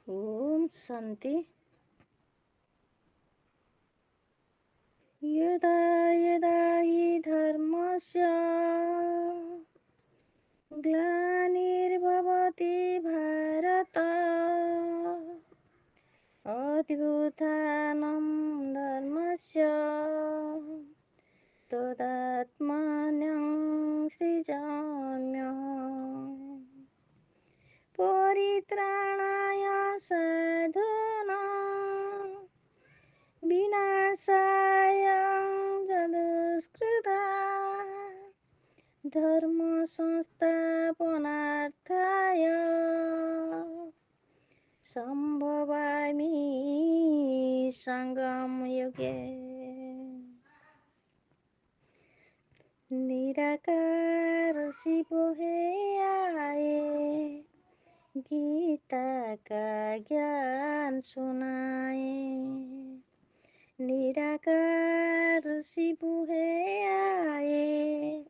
ओम शांति। यदा यदा हि धर्मस्य ग्लानिर्भवति भारत अभ्युत्थानं धर्मस्य तदात्मानं सृजाम्यहम्। परित्राणाय साधूनां विनाशाय च धर्म संस्थापनार्थाय संभवामि संगम युगे। निराकार शिव है आए, गीता का ज्ञान सुनाए। निराकार शिव है आए,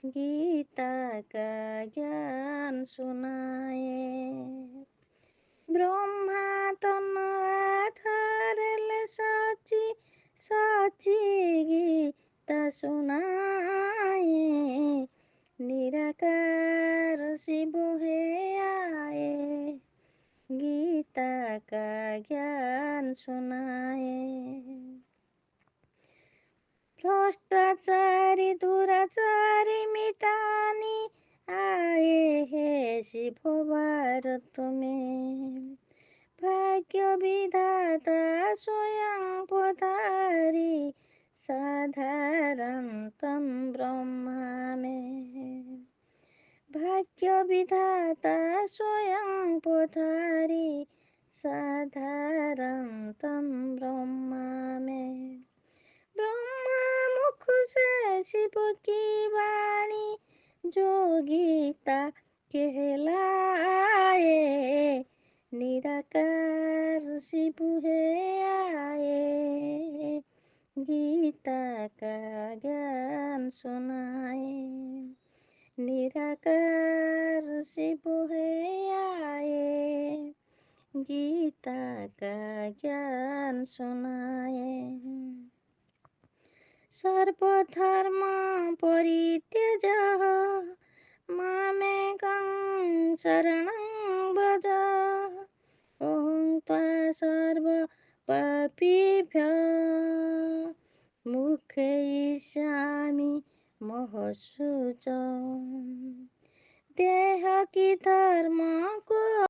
गीता का ज्ञान सुनाए। ब्रह्मा तन आधारले साची साची गीता सुनाए। निराकार शिव है आए, गीता का ज्ञान सुनाए। भ्रष्टाचारी दुराचारी मिटाने आए हैं शिव भारत में। भाग्य विधाता स्वयं पधारी साधारण तन ब्रह्मा में। भाग्य विधाता स्वयं पधारी साधारण तन ब्रह्मा में। ब्रह्मा मुख से शिव की वाणी जो गीता कहलाए। निराकार शिव है आए, गीता का ज्ञान सुनाए। निराकार शिव है आए, गीता का ज्ञान सुनाए। सर्वधर्म परित्यज्य मामेकं शरणं व्रज। अहं त्वा सर्वपापेभ्यः मोक्षयिष्यामि मा शुचः। देह की धर्म को